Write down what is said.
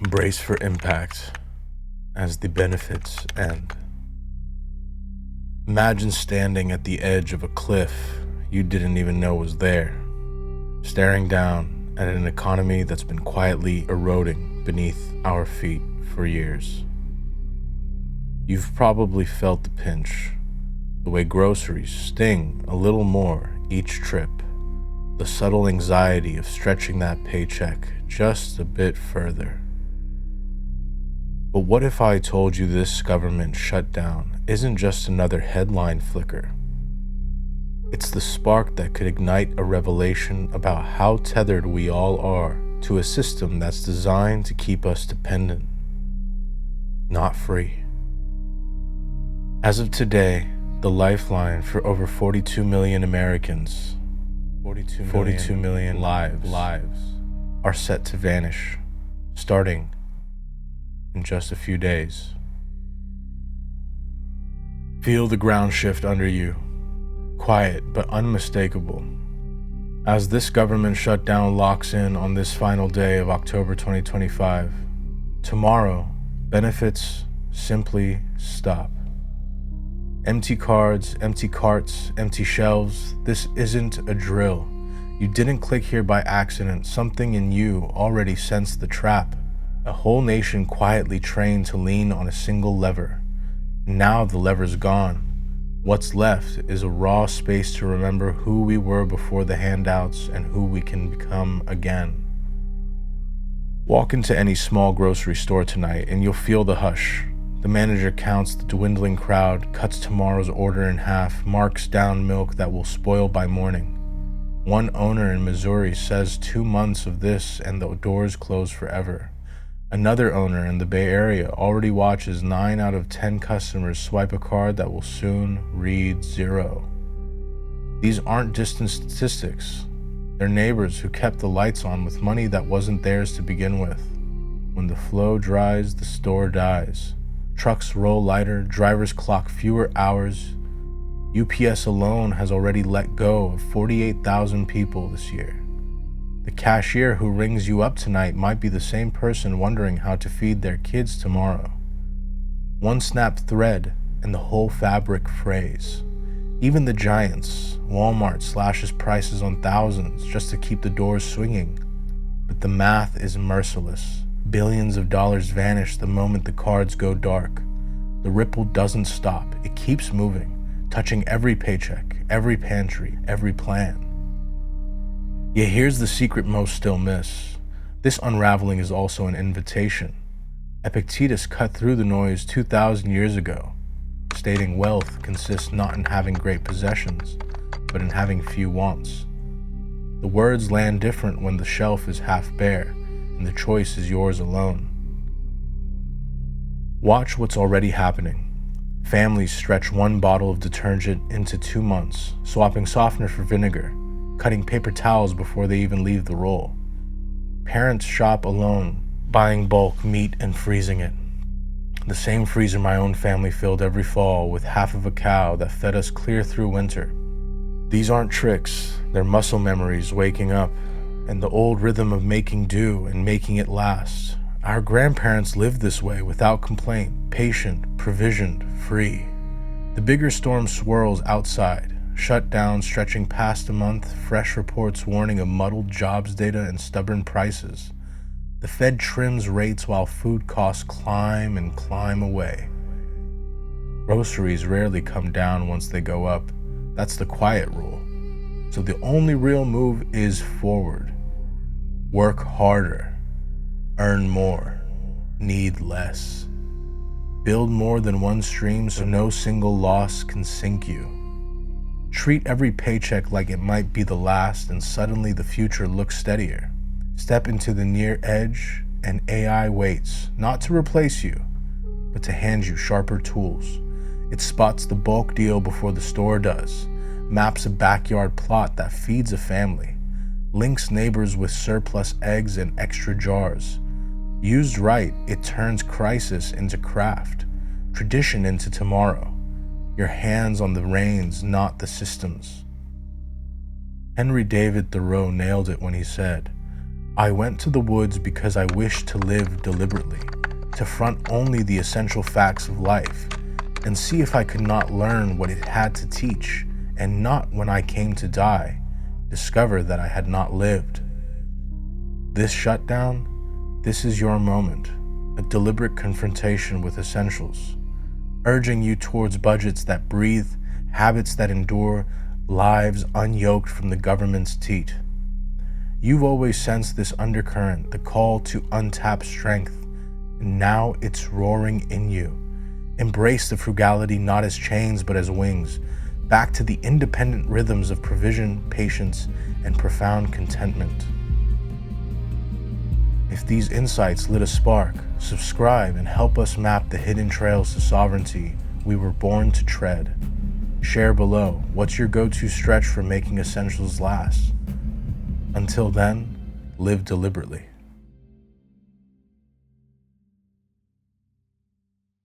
Brace for impact as the benefits end. Imagine standing at the edge of a cliff you didn't even know was there, staring down at an economy that's been quietly eroding beneath our feet for years. You've probably felt the pinch, the way groceries sting a little more each trip, the subtle anxiety of stretching that paycheck just a bit further. But what if I told you this government shutdown isn't just another headline flicker? It's the spark that could ignite a revelation about how tethered we all are to a system that's designed to keep us dependent, not free. As of today, the lifeline for over 42 million Americans, 42 million lives are set to vanish, starting in just a few days. Feel the ground shift under you, quiet but unmistakable, as this government shutdown locks in on this final day of October 2025. Tomorrow, benefits simply stop. Empty cards, empty carts, empty shelves. This isn't a drill. You didn't click here by accident. Something in you already sensed the trap. A whole nation quietly trained to lean on a single lever. Now the lever's gone. What's left is a raw space to remember who we were before the handouts and who we can become again. Walk into any small grocery store tonight and you'll feel the hush. The manager counts the dwindling crowd, cuts tomorrow's order in half, marks down milk that will spoil by morning. One owner in Missouri says 2 months of this and the doors close forever. Another owner in the Bay Area already watches 9 out of 10 customers swipe a card that will soon read 0. These aren't distant statistics. They're neighbors who kept the lights on with money that wasn't theirs to begin with. When the flow dries, the store dies. Trucks roll lighter, drivers clock fewer hours. UPS alone has already let go of 48,000 people this year. The cashier who rings you up tonight might be the same person wondering how to feed their kids tomorrow. One snapped thread and the whole fabric frays. Even the giants, Walmart slashes prices on thousands just to keep the doors swinging. But the math is merciless. Billions of dollars vanish the moment the cards go dark. The ripple doesn't stop. It keeps moving, touching every paycheck, every pantry, every plan. Yet here's the secret most still miss. This unraveling is also an invitation. Epictetus cut through the noise 2,000 years ago, stating wealth consists not in having great possessions, but in having few wants. The words land different when the shelf is half bare, and the choice is yours alone. Watch what's already happening. Families stretch one bottle of detergent into 2 months, swapping softener for vinegar, cutting paper towels before they even leave the roll. Parents shop alone, buying bulk meat and freezing it. The same freezer my own family filled every fall with half of a cow that fed us clear through winter. These aren't tricks, they're muscle memories waking up, and the old rhythm of making do and making it last. Our grandparents lived this way without complaint, patient, provisioned, free. The bigger storm swirls outside, shut down stretching past a month, fresh reports warning of muddled jobs data and stubborn prices. The Fed trims rates while food costs climb and climb away. Groceries rarely come down once they go up. That's the quiet rule. So the only real move is forward. Work harder, earn more, need less. Build more than one stream so no single loss can sink you. Treat every paycheck like it might be the last, and suddenly the future looks steadier. Step into the near edge and AI waits, not to replace you, but to hand you sharper tools. It spots the bulk deal before the store does, maps a backyard plot that feeds a family, links neighbors with surplus eggs and extra jars. Used right, it turns crisis into craft, tradition into tomorrow. Your hands on the reins, not the systems. Henry David Thoreau nailed it when he said, I went to the woods because I wished to live deliberately, to front only the essential facts of life, and see if I could not learn what it had to teach, and not when I came to die, discover that I had not lived. This shutdown, this is your moment, a deliberate confrontation with essentials, urging you towards budgets that breathe, habits that endure, lives unyoked from the government's teat. You've always sensed this undercurrent, the call to untapped strength, and now it's roaring in you. Embrace the frugality not as chains but as wings, back to the independent rhythms of provision, patience, and profound contentment. If these insights lit a spark, subscribe and help us map the hidden trails to sovereignty we were born to tread. Share below, what's your go-to stretch for making essentials last? Until then, live deliberately.